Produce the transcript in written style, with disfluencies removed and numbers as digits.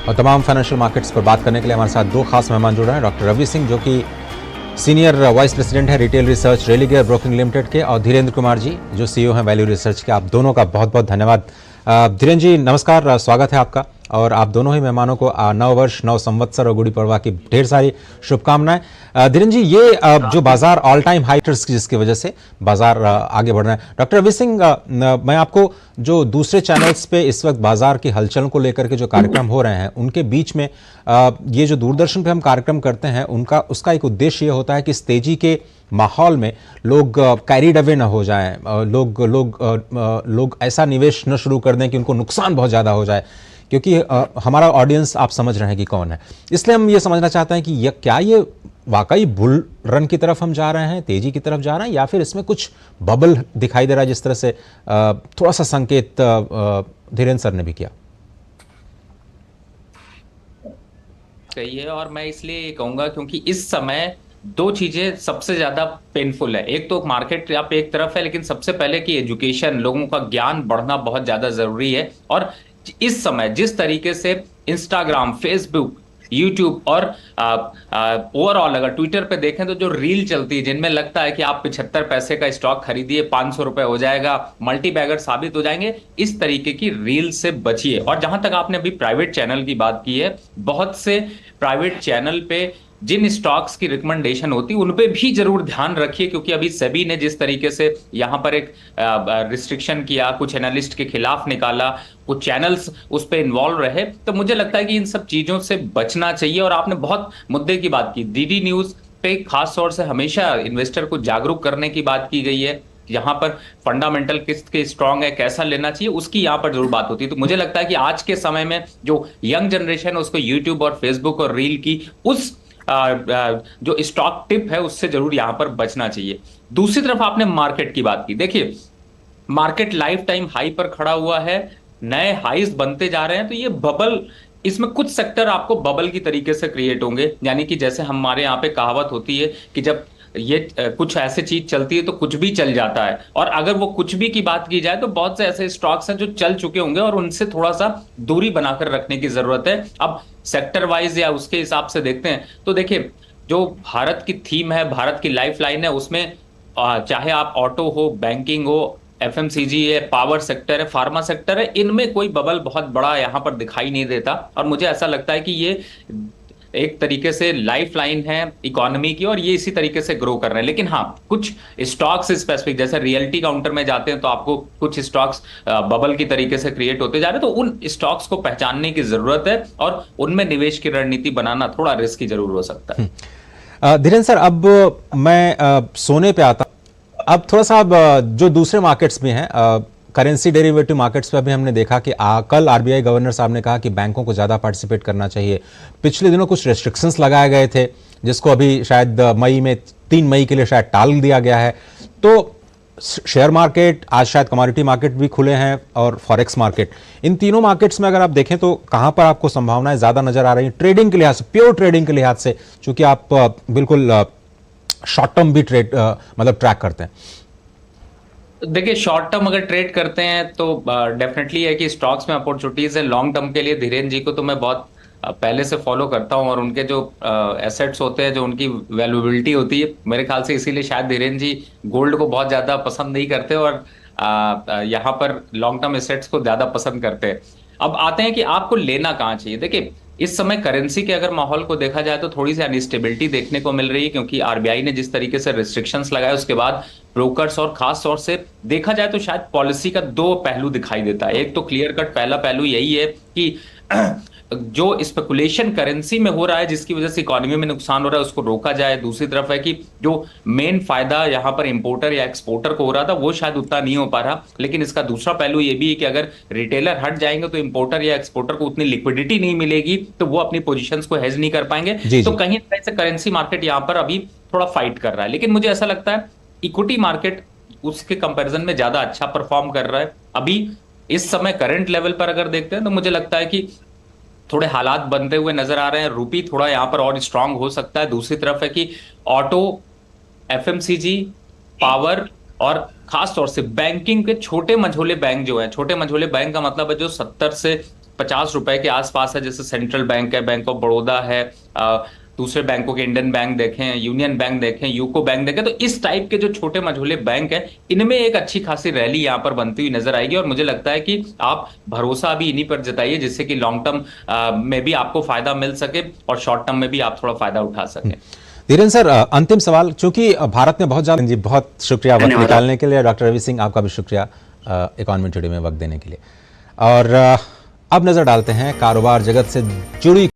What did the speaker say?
और तमाम financial markets पर बात करने के लिए हमारे साथ दो खास मेहमान जुड़ रहे हैं। डॉक्टर रवि सिंह जो कि सीनियर वाइस प्रेसिडेंट है retail research Religare broking limited के, और धीरेन्द्र कुमार जी जो सीईओ हैं वैल्यू रिसर्च के। आप दोनों का बहुत बहुत धन्यवाद। धीरेन्द्र जी नमस्कार, स्वागत है आपका, और आप दोनों ही मेहमानों को नव वर्ष, नव संवत्सर और गुड़ी पड़वा की ढेर सारी शुभकामनाएं। धीरेन्द्र जी, ये जो बाजार ऑल टाइम हाइटर्स की जिसकी वजह से बाजार आगे बढ़ रहा है, डॉक्टर रवि सिंह मैं आपको जो दूसरे चैनल्स पे इस वक्त बाजार की हलचल को लेकर के जो कार्यक्रम हो रहे हैं उनके बीच में ये जो दूरदर्शन पे हम कार्यक्रम करते हैं उनका उसका एक उद्देश्य ये होता है कि इस तेजी के माहौल में लोग कैरिड अवे ना हो जाएं, लोग ऐसा निवेश न शुरू कर दें कि उनको नुकसान बहुत ज़्यादा हो जाए, क्योंकि हमारा ऑडियंस आप समझ रहे हैं कि कौन है। इसलिए हम ये समझना चाहते हैं कि क्या ये वाकई बुल रन की तरफ हम जा रहे हैं, तेजी की तरफ जा रहे हैं, या फिर इसमें कुछ बबल दिखाई दे रहा है, जिस तरह से थोड़ा सा संकेत धीरेन्द्र सर ने भी किया। सही है, और मैं इसलिए कहूंगा क्योंकि इस समय दो चीजें सबसे ज्यादा पेनफुल है। एक तो मार्केट आप एक तरफ है, लेकिन सबसे पहले कि एजुकेशन, लोगों का ज्ञान बढ़ना बहुत ज्यादा जरूरी है। और इस समय जिस तरीके से इंस्टाग्राम, फेसबुक, यूट्यूब और ओवरऑल अगर ट्विटर पे देखें तो जो रील चलती है जिनमें लगता है कि आप 75 पैसे का स्टॉक खरीदिए 500 रुपए हो जाएगा, मल्टी बैगर साबित हो जाएंगे, इस तरीके की रील से बचिए। और जहां तक आपने अभी प्राइवेट चैनल की बात की है, बहुत से प्राइवेट चैनल पे जिन स्टॉक्स की रिकमेंडेशन होती उन पे भी जरूर ध्यान रखिए, क्योंकि अभी सेबी ने जिस तरीके से यहां पर एक रिस्ट्रिक्शन किया, कुछ एनालिस्ट के खिलाफ निकाला, कुछ चैनल्स उस पे इन्वॉल्व रहे, तो मुझे लगता है कि इन सब चीजों से बचना चाहिए। और आपने बहुत मुद्दे की बात की, डीडी न्यूज पे खास तौर से हमेशा इन्वेस्टर को जागरूक करने की बात की गई है। यहाँ पर फंडामेंटल किसके स्ट्रांग है, कैसा लेना चाहिए, उसकी यहाँ पर जरूर बात होती है। तो मुझे लगता है कि आज के समय में जो यंग जनरेशन है उसको यूट्यूब और फेसबुक और रील की उस जो स्टॉक टिप है उससे जरूर यहां पर बचना चाहिए। दूसरी तरफ आपने मार्केट की बात की, देखिए मार्केट लाइफ टाइम हाई पर खड़ा हुआ है, नए हाईज बनते जा रहे हैं, तो ये बबल, इसमें कुछ सेक्टर आपको बबल की तरीके से क्रिएट होंगे। यानी कि जैसे हमारे यहाँ पे कहावत होती है कि जब ये कुछ ऐसे चीज चलती है तो कुछ भी चल जाता है, और अगर वो कुछ भी की बात की जाए तो बहुत से ऐसे स्टॉक्स हैं जो चल चुके होंगे और उनसे थोड़ा सा दूरी बनाकर रखने की जरूरत है। अब सेक्टर वाइज या उसके हिसाब से देखते हैं तो देखिए जो भारत की थीम है, भारत की लाइफ लाइन है, उसमें चाहे आप ऑटो हो, बैंकिंग हो, एफएमसीजी है, पावर सेक्टर है, फार्मा सेक्टर है, इनमें कोई बबल बहुत बड़ा यहां पर दिखाई नहीं देता। और मुझे ऐसा लगता है कि ये एक तरीके से लाइफ लाइन है इकोनॉमी की, और ये इसी तरीके से ग्रो कर रहे हैं। लेकिन हाँ, कुछ स्टॉक्स स्पेसिफिक, जैसे रियल्टी काउंटर में जाते हैं तो आपको कुछ स्टॉक्स बबल की तरीके से क्रिएट होते जा रहे हैं, तो उन स्टॉक्स को पहचानने की जरूरत है और उनमें निवेश की रणनीति बनाना थोड़ा रिस्की जरूर हो सकता है। धीरेन्द्र सर, अब मैं सोने पे आता, अब थोड़ा सा जो दूसरे मार्केट्स भी हैं, करेंसी डेरिवेटिव मार्केट्स पे भी हमने देखा कि कल आरबीआई गवर्नर साहब ने कहा कि बैंकों को ज़्यादा पार्टिसिपेट करना चाहिए। पिछले दिनों कुछ रेस्ट्रिक्शंस लगाए गए थे जिसको अभी शायद मई में 3 मई के लिए शायद टाल दिया गया है। तो शेयर मार्केट, आज शायद कमोडिटी मार्केट भी खुले हैं और फॉरेक्स मार्केट, इन तीनों मार्केट्स में अगर आप देखें तो कहाँ पर आपको संभावनाएं ज़्यादा नजर आ रही हैं ट्रेडिंग के लिहाज से, प्योर ट्रेडिंग के लिहाज से, चूंकि आप बिल्कुल शॉर्ट टर्म भी ट्रेड मतलब ट्रैक करते हैं? देखिए शॉर्ट टर्म अगर ट्रेड करते हैं तो डेफिनेटली है कि स्टॉक्स में अपॉर्चुनिटीज है। लॉन्ग टर्म के लिए धीरेन्द्र जी को तो मैं बहुत पहले से फॉलो करता हूं, और उनके जो एसेट्स होते हैं, जो उनकी वैल्यूबिलिटी होती है, मेरे ख्याल से इसीलिए शायद धीरेन्द्र जी गोल्ड को बहुत ज्यादा पसंद नहीं करते और यहाँ पर लॉन्ग टर्म एसेट्स को ज्यादा पसंद करते हैं। अब आते हैं कि आपको लेना कहाँ चाहिए। देखिए इस समय करेंसी के अगर माहौल को देखा जाए तो थोड़ी सी अनस्टेबिलिटी देखने को मिल रही है, क्योंकि आरबीआई ने जिस तरीके से रिस्ट्रिक्शंस लगाए उसके बाद ब्रोकर्स और खास तौर से देखा जाए तो शायद पॉलिसी का दो पहलू दिखाई देता है। एक तो क्लियर कट पहला पहलू यही है कि जो स्पेकुलेशन करेंसी में हो रहा है जिसकी वजह से इकोनॉमी में नुकसान हो रहा है उसको रोका जाए। दूसरी तरफ है कि जो मेन फायदा यहां पर इंपोर्टर या एक्सपोर्टर को हो रहा था वो शायद उतना नहीं हो पा रहा। लेकिन इसका दूसरा पहलू ये भी है कि अगर रिटेलर हट जाएंगे तो इंपोर्टर या एक्सपोर्टर को उतनी लिक्विडिटी नहीं मिलेगी, तो वो अपनी पोजीशंस को हेज नहीं कर पाएंगे। तो कहीं ना कहीं से करेंसी मार्केट यहां पर अभी थोड़ा फाइट कर रहा है। लेकिन मुझे ऐसा लगता है इक्विटी मार्केट उसके कंपैरिजन में ज्यादा अच्छा परफॉर्म कर रहा है अभी इस समय करंट लेवल पर। अगर देखते हैं तो मुझे लगता है कि थोड़े हालात बनते हुए नजर आ रहे हैं, रूपी थोड़ा यहां पर और स्ट्रांग हो सकता है। दूसरी तरफ है कि ऑटो, एफएमसीजी, पावर और खास तौर से बैंकिंग के छोटे मझोले बैंक जो है, छोटे मझोले बैंक का मतलब है जो 70 से ₹50 के आसपास है, जैसे सेंट्रल बैंक है, बैंक ऑफ बड़ौदा है, दूसरे बैंकों के इंडियन बैंक देखें, यूनियन बैंक देखें, यूको बैंक देखें, तो इस टाइप के जो छोटे मझोले बैंक हैं, इनमें एक अच्छी खासी रैली यहाँ पर बनती हुई नजर आएगी। और मुझे लगता है कि आप भरोसा अभी इन्हीं पर जताइए, जिससे कि लॉन्ग टर्म में भी आपको फायदा मिल सके और शॉर्ट टर्म में भी आप थोड़ा फायदा उठा सकें। धीरेन्द्र सर, अंतिम सवाल, चूंकि भारत में बहुत ज्यादा जी, बहुत शुक्रिया वक्त निकालने के लिए। डॉक्टर रवि सिंह, आपका भी शुक्रिया इकोनॉमी टुडे में वक्त देने के लिए। और अब नजर डालते हैं कारोबार जगत से जुड़ी